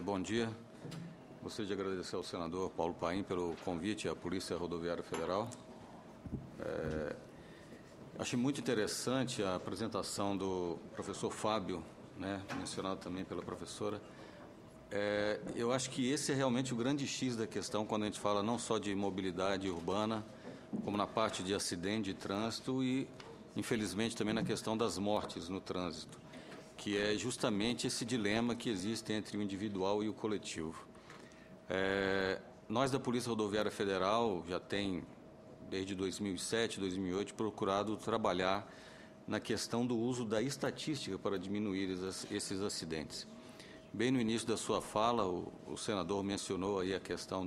Bom dia. Gostaria de agradecer ao senador Paulo Paim pelo convite à Polícia Rodoviária Federal. Achei muito interessante a apresentação do professor Fábio, né, mencionado também pela professora. Eu acho que esse é realmente o grande X da questão quando a gente fala não só de mobilidade urbana, como na parte de acidente de trânsito e, infelizmente, também na questão das mortes no trânsito, que é justamente esse dilema que existe entre o individual e o coletivo. Nós da Polícia Rodoviária Federal já tem, desde 2007, 2008, procurado trabalhar na questão do uso da estatística para diminuir esses acidentes. Bem no início da sua fala, o senador mencionou aí a questão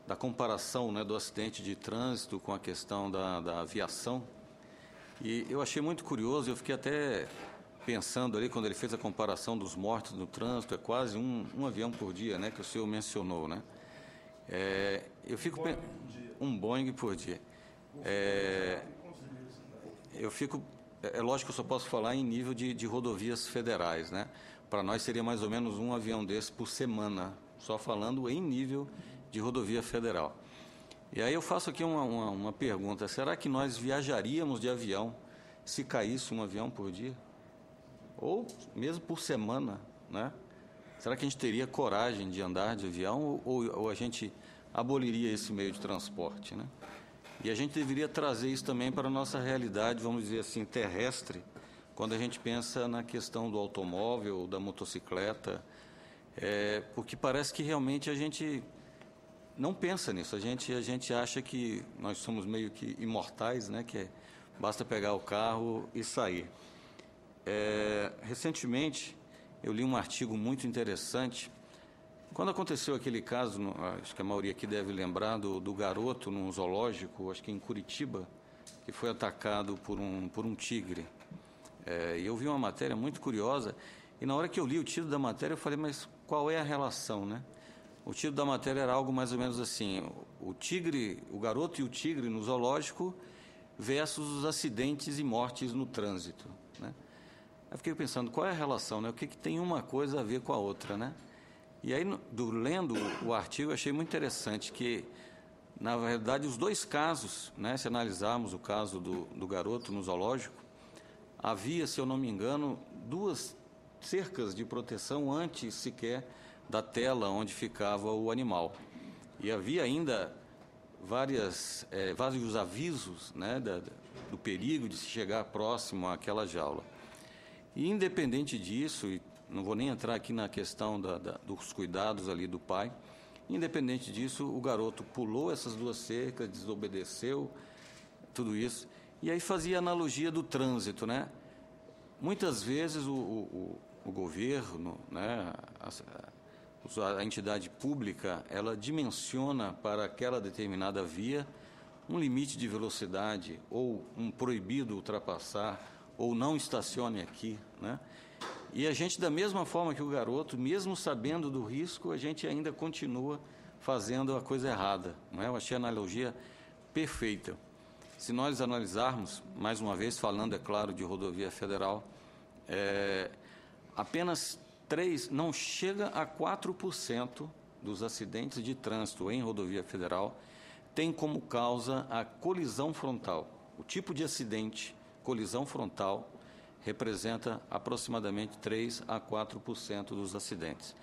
da comparação, né, do acidente de trânsito com a questão da aviação. E eu achei muito curioso, eu fiquei até pensando ali, quando ele fez a comparação dos mortos no trânsito, é quase um avião por dia, né, que o senhor mencionou, né? Eu fico um Boeing por dia. Eu fico, lógico que eu só posso falar em nível de rodovias federais, né? Para nós seria mais ou menos um avião desse por semana, só falando em nível de rodovia federal. E aí eu faço aqui uma pergunta: será que nós viajaríamos de avião se caísse um avião por dia? Ou mesmo por semana, né? Será que a gente teria coragem de andar de avião ou a gente aboliria esse meio de transporte, né? E a gente deveria trazer isso também para a nossa realidade, vamos dizer assim, terrestre, quando a gente pensa na questão do automóvel, da motocicleta, porque parece que realmente a gente não pensa nisso. A gente acha que nós somos meio que imortais, né? Que basta pegar o carro e sair. Recentemente, eu li um artigo muito interessante. Quando aconteceu aquele caso, acho que a maioria aqui deve lembrar, do garoto num zoológico, acho que em Curitiba, que foi atacado por um tigre. E eu vi uma matéria muito curiosa, e na hora que eu li o título da matéria, eu falei, mas qual é a relação, né? O título da matéria era algo mais ou menos assim: o garoto e o tigre no zoológico versus os acidentes e mortes no trânsito, né? Eu fiquei pensando, qual é a relação, né? O que tem uma coisa a ver com a outra, né? E aí, lendo o artigo, eu achei muito interessante que, na verdade, os dois casos, né, se analisarmos o caso do garoto no zoológico, havia, se eu não me engano, 2 cercas de proteção antes sequer da tela onde ficava o animal. E havia ainda vários avisos, né, do perigo de se chegar próximo àquela jaula. E independente disso, e não vou nem entrar aqui na questão dos cuidados ali do pai, independente disso, o garoto pulou essas 2 cercas, desobedeceu, tudo isso. E aí fazia analogia do trânsito, né? Muitas vezes o governo, né, a entidade pública, ela dimensiona para aquela determinada via um limite de velocidade ou um proibido ultrapassar ou não estacione aqui, né? E a gente, da mesma forma que o garoto, mesmo sabendo do risco, a gente ainda continua fazendo a coisa errada, não é? Eu achei a analogia perfeita. Se nós analisarmos, mais uma vez falando, é claro, de rodovia federal, apenas não chega a 4% dos acidentes de trânsito em rodovia federal tem como causa a colisão frontal. O tipo de acidente, colisão frontal, representa aproximadamente 3 a 4% dos acidentes.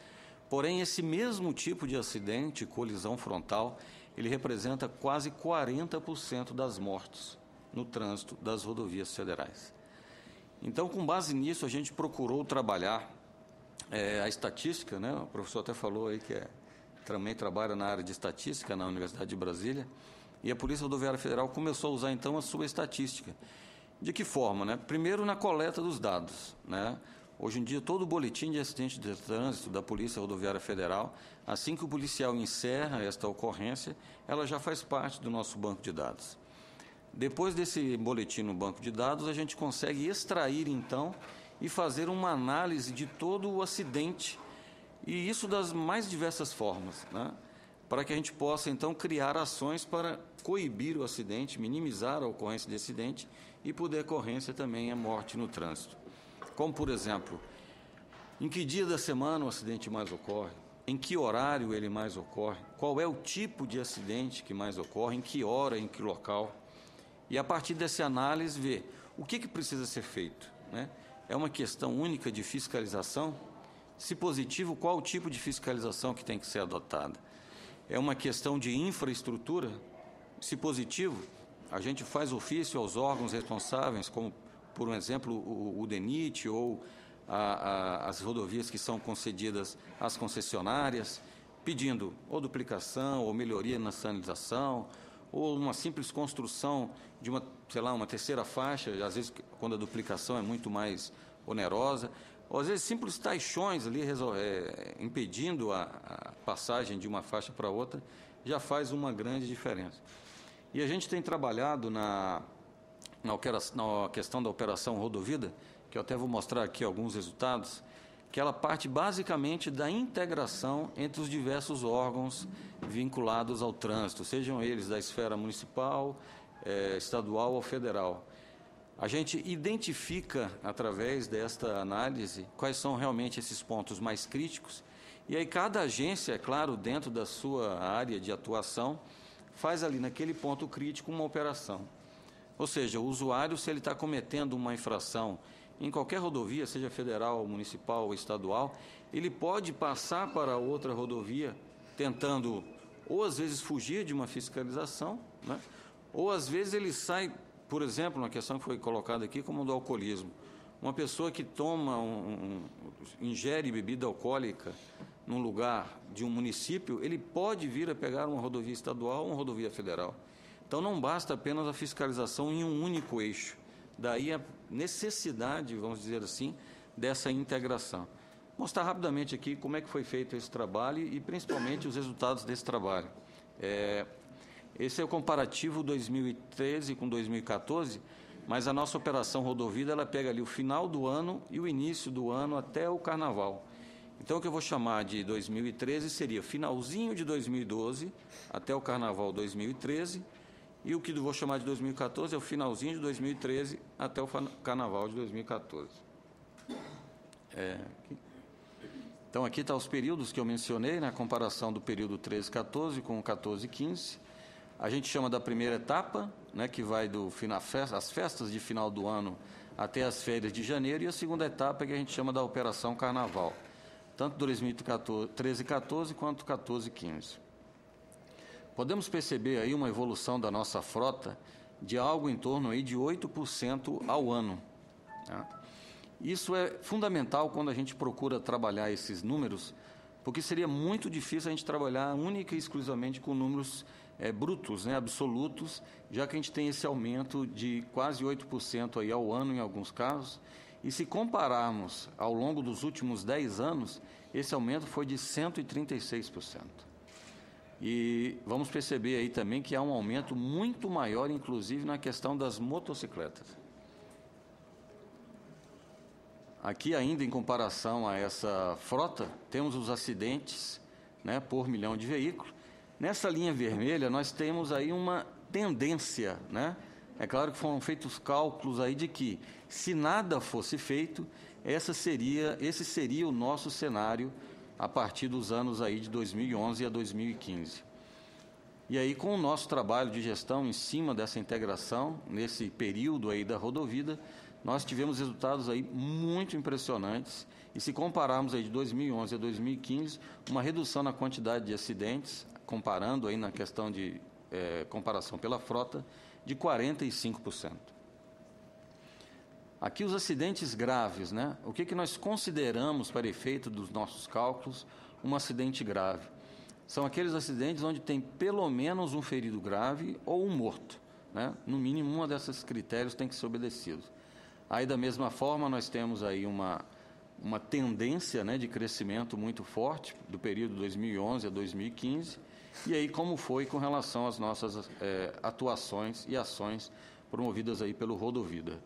Porém, esse mesmo tipo de acidente, colisão frontal, ele representa quase 40% das mortes no trânsito das rodovias federais. Então, com base nisso, a gente procurou trabalhar a estatística, né? O professor até falou aí que também trabalha na área de estatística na Universidade de Brasília, e a Polícia Rodoviária Federal começou a usar, então, a sua estatística. De que forma, né? Primeiro, na coleta dos dados, né? Hoje em dia, todo o boletim de acidente de trânsito da Polícia Rodoviária Federal, assim que o policial encerra esta ocorrência, ela já faz parte do nosso banco de dados. Depois desse boletim no banco de dados, a gente consegue extrair, então, e fazer uma análise de todo o acidente, e isso das mais diversas formas, né? Para que a gente possa, então, criar ações para coibir o acidente, minimizar a ocorrência de acidente e, por decorrência, também a morte no trânsito. Como, por exemplo, Em que dia da semana o acidente mais ocorre? Em que horário ele mais ocorre? Qual é o tipo de acidente que mais ocorre? Em que hora, em que local? E a partir dessa análise ver o que precisa ser feito, né? É uma questão única de fiscalização? Se positivo, qual o tipo de fiscalização que tem que ser adotada? É uma questão de infraestrutura? Se positivo, a gente faz ofício aos órgãos responsáveis, como, por um exemplo, o DENIT ou as rodovias que são concedidas às concessionárias, pedindo ou duplicação, ou melhoria na sinalização, ou uma simples construção de uma, sei lá, uma terceira faixa, às vezes quando a duplicação é muito mais onerosa, ou às vezes simples taixões ali impedindo a passagem de uma faixa para outra, já faz uma grande diferença. E a gente tem trabalhado na questão da operação Rodovida, que eu até vou mostrar aqui alguns resultados, que ela parte basicamente da integração entre os diversos órgãos vinculados ao trânsito, sejam eles da esfera municipal, estadual ou federal. A gente identifica, através desta análise, quais são realmente esses pontos mais críticos, e aí cada agência, é claro, dentro da sua área de atuação, faz ali naquele ponto crítico uma operação. Ou seja, o usuário, se ele está cometendo uma infração em qualquer rodovia, seja federal, municipal ou estadual, ele pode passar para outra rodovia, tentando, ou às vezes fugir de uma fiscalização, né? Ou às vezes ele sai, por exemplo, uma questão que foi colocada aqui, como do alcoolismo. Uma pessoa que toma, ingere bebida alcoólica num lugar de um município, ele pode vir a pegar uma rodovia estadual ou uma rodovia federal. Então, não basta apenas a fiscalização em um único eixo. Daí a necessidade, vamos dizer assim, dessa integração. Mostrar rapidamente aqui como é que foi feito esse trabalho e principalmente os resultados desse trabalho. Esse é o comparativo 2013 com 2014, mas a nossa operação Rodovida, ela pega ali o final do ano e o início do ano até o Carnaval. Então, o que eu vou chamar de 2013 seria finalzinho de 2012 até o Carnaval 2013, e o que eu vou chamar de 2014 é o finalzinho de 2013 até o Carnaval de 2014. Então, aqui está os períodos que eu mencionei, na comparação do período 13-14 com o 14-15. A gente chama da primeira etapa, né, que vai as festas de final do ano até as férias de janeiro, e a segunda etapa que a gente chama da Operação Carnaval, tanto 2013-14 quanto 14-15. Podemos perceber aí uma evolução da nossa frota de algo em torno aí de 8% ao ano. Tá? Isso é fundamental quando a gente procura trabalhar esses números, porque seria muito difícil a gente trabalhar única e exclusivamente com números brutos, né, absolutos, já que a gente tem esse aumento de quase 8% aí ao ano em alguns casos, e se compararmos ao longo dos últimos 10 anos, esse aumento foi de 136%. E vamos perceber aí também que há um aumento muito maior, inclusive, na questão das motocicletas. Aqui, ainda em comparação a essa frota, temos os acidentes, né, por milhão de veículos. Nessa linha vermelha, nós temos aí uma tendência, né? É claro que foram feitos cálculos aí de que, se nada fosse feito, esse seria o nosso cenário a partir dos anos aí de 2011 a 2015. E aí, com o nosso trabalho de gestão em cima dessa integração, nesse período aí da Rodovida, nós tivemos resultados aí muito impressionantes, e se compararmos aí de 2011 a 2015, uma redução na quantidade de acidentes, comparando aí na questão de comparação pela frota, de 45%. Aqui os acidentes graves, né? O que nós consideramos, para efeito dos nossos cálculos, um acidente grave? São aqueles acidentes onde tem pelo menos um ferido grave ou um morto, né? No mínimo, um desses critérios tem que ser obedecido. Aí, da mesma forma, nós temos aí uma tendência, né, de crescimento muito forte do período 2011 a 2015, e aí como foi com relação às nossas atuações e ações promovidas aí pelo Rodovida.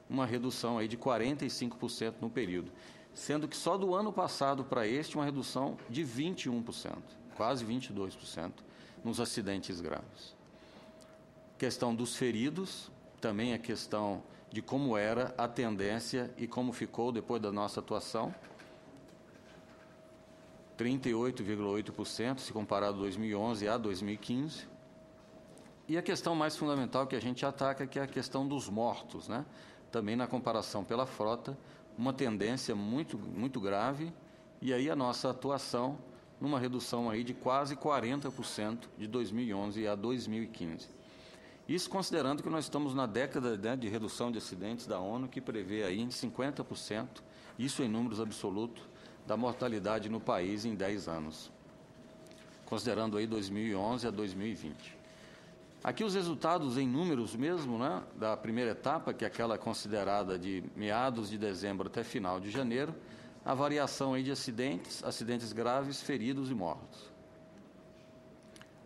Uma redução aí de 45% no período, sendo que só do ano passado para este uma redução de 21%, quase 22% nos acidentes graves. Questão dos feridos, também a questão de como era a tendência e como ficou depois da nossa atuação. 38,8% se comparado 2011 a 2015. E a questão mais fundamental que a gente ataca, que é a questão dos mortos, né? Também na comparação pela frota, uma tendência muito grave, e aí a nossa atuação numa redução aí de quase 40% de 2011 a 2015. Isso considerando que nós estamos na década, né, de redução de acidentes da ONU, que prevê aí em 50%, isso em números absolutos, da mortalidade no país em 10 anos, considerando aí 2011 a 2020. Aqui os resultados em números mesmo, né, da primeira etapa, que é aquela considerada de meados de dezembro até final de janeiro, a variação aí de acidentes graves, feridos e mortos.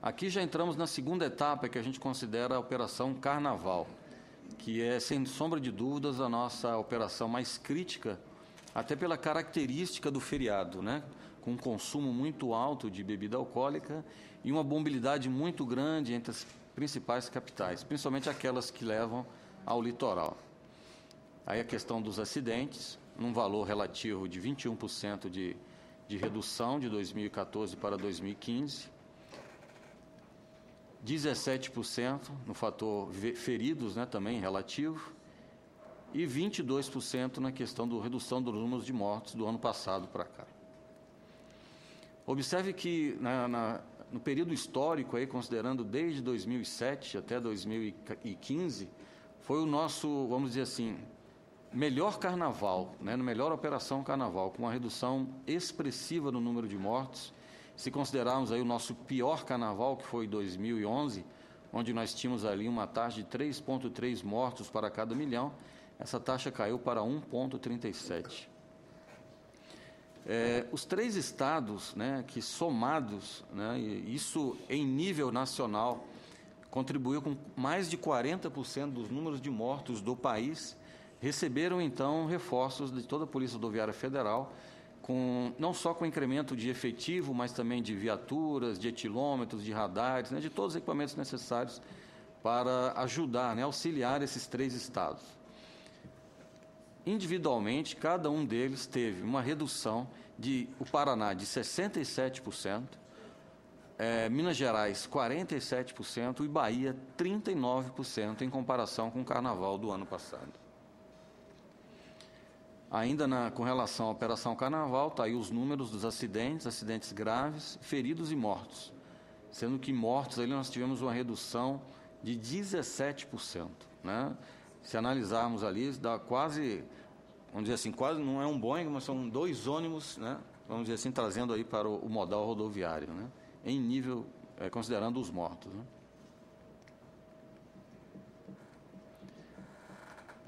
Aqui já entramos na segunda etapa, que a gente considera a Operação Carnaval, que é, sem sombra de dúvidas, a nossa operação mais crítica, até pela característica do feriado, né? Com um consumo muito alto de bebida alcoólica e uma mobilidade muito grande entre as principais capitais, principalmente aquelas que levam ao litoral. Aí a questão dos acidentes, num valor relativo de 21% de redução de 2014 para 2015, 17% no fator feridos, né, também relativo, e 22% na questão da redução dos números de mortos do ano passado para cá. Observe que no período histórico, aí, considerando desde 2007 até 2015, foi o nosso, vamos dizer assim, melhor carnaval, né, melhor operação carnaval, com uma redução expressiva no número de mortos. Se considerarmos aí o nosso pior carnaval, que foi 2011, onde nós tínhamos ali uma taxa de 3,3 mortos para cada milhão, essa taxa caiu para 1,37. Os 3 estados, né, que somados, né, isso em nível nacional, contribuiu com mais de 40% dos números de mortos do país, receberam então reforços de toda a Polícia Rodoviária Federal, não só com incremento de efetivo, mas também de viaturas, de etilômetros, de radares, né, de todos os equipamentos necessários para ajudar, né, auxiliar esses 3 estados. Individualmente, cada um deles teve uma redução o Paraná de 67%, Minas Gerais 47% e Bahia 39% em comparação com o Carnaval do ano passado. Ainda com relação à Operação Carnaval, está aí os números dos acidentes graves, feridos e mortos, sendo que mortos ali nós tivemos uma redução de 17%, né? Se analisarmos ali, dá quase, vamos dizer assim, quase não é um Boeing, mas são 2 ônibus, né? Vamos dizer assim, trazendo aí para o modal rodoviário, né? Em nível, considerando os mortos, né?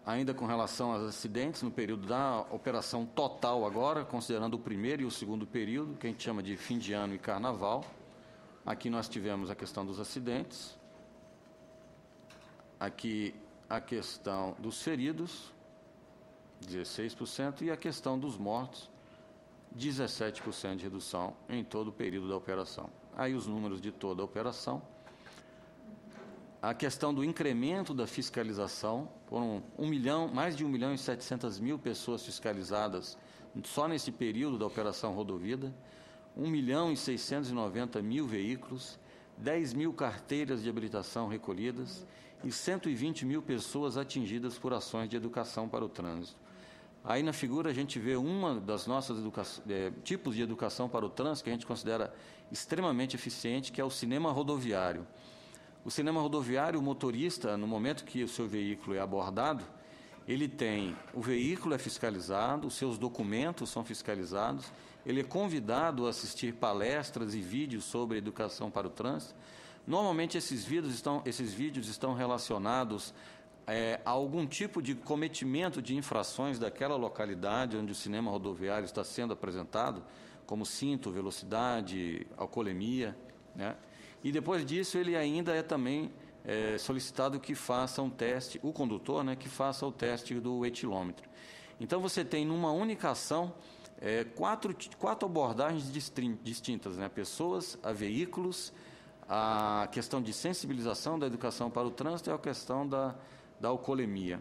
Ainda com relação aos acidentes, no período da operação total agora, considerando o primeiro e o segundo período, que a gente chama de fim de ano e carnaval, aqui nós tivemos a questão dos acidentes, aqui a questão dos feridos, 16%, e a questão dos mortos, 17% de redução em todo o período da operação. Aí os números de toda a operação. A questão do incremento da fiscalização, foram mais de 1.700.000 pessoas fiscalizadas só nesse período da Operação Rodovida, 1.690.000 veículos, 10.000 carteiras de habilitação recolhidas e 120.000 pessoas atingidas por ações de educação para o trânsito. Aí na figura a gente vê uma das nossas tipos de educação para o trânsito que a gente considera extremamente eficiente, que é o cinema rodoviário. O cinema rodoviário, o motorista, no momento que o seu veículo é abordado, o veículo é fiscalizado, os seus documentos são fiscalizados, ele é convidado a assistir palestras e vídeos sobre educação para o trânsito. Normalmente esses vídeos estão relacionados a algum tipo de cometimento de infrações daquela localidade onde o cinema rodoviário está sendo apresentado, como cinto, velocidade, alcoolemia, né? E depois disso ele ainda é também solicitado que faça um teste, o condutor, né, que faça o teste do etilômetro. Então você tem numa única ação quatro abordagens distintas, né? Pessoas, a veículos, a questão de sensibilização da educação para o trânsito e a questão da alcoolemia.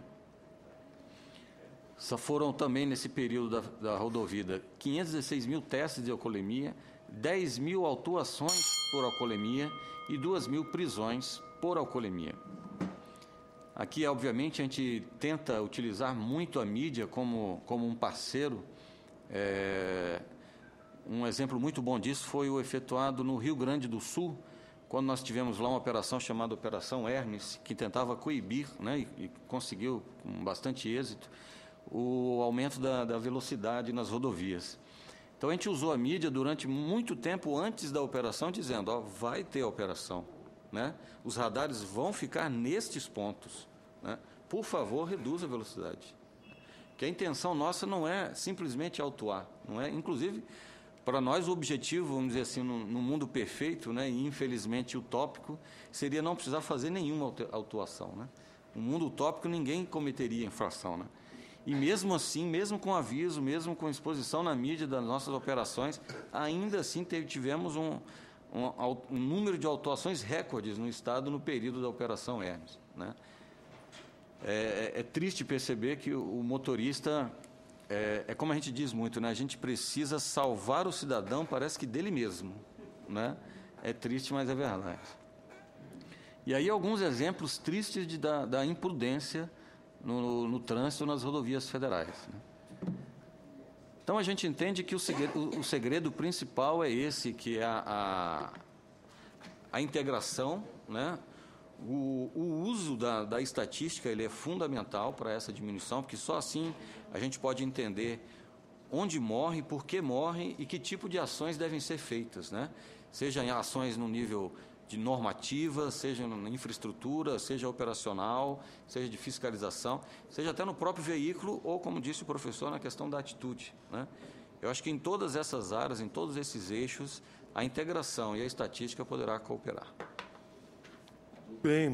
Só foram também, nesse período da rodovia, 516 mil testes de alcoolemia, 10 mil autuações por alcoolemia e 2 mil prisões por alcoolemia. Aqui, obviamente, a gente tenta utilizar muito a mídia como um parceiro. Um exemplo muito bom disso foi o efetuado no Rio Grande do Sul, quando nós tivemos lá uma operação chamada Operação Hermes, que tentava coibir, né, e conseguiu com bastante êxito, o aumento da velocidade nas rodovias. Então, a gente usou a mídia durante muito tempo antes da operação, dizendo, ó, vai ter operação, né? Os radares vão ficar nestes pontos, né? Por favor, reduza a velocidade. Que a intenção nossa não é simplesmente autuar, não é? Inclusive, para nós o objetivo, vamos dizer assim, no mundo perfeito, né, e infelizmente utópico, seria não precisar fazer nenhuma autuação, né? No mundo utópico ninguém cometeria infração, né? E mesmo assim, mesmo com aviso, mesmo com exposição na mídia das nossas operações, ainda assim tivemos um número de autuações recordes no Estado no período da Operação Hermes, né? É triste perceber que o motorista, como a gente diz muito, né? A gente precisa salvar o cidadão, parece que dele mesmo, né? É triste, mas é verdade. E aí alguns exemplos tristes da imprudência no trânsito nas rodovias federais, né? Então, a gente entende que o segredo principal é esse, que é a integração, né? O uso da estatística, ele é fundamental para essa diminuição, porque só assim a gente pode entender onde morre, por que morre e que tipo de ações devem ser feitas, né? Seja em ações no nível de normativa, seja na infraestrutura, seja operacional, seja de fiscalização, seja até no próprio veículo ou, como disse o professor, na questão da atitude, né? Eu acho que em todas essas áreas, em todos esses eixos, a integração e a estatística poderá cooperar. Bem.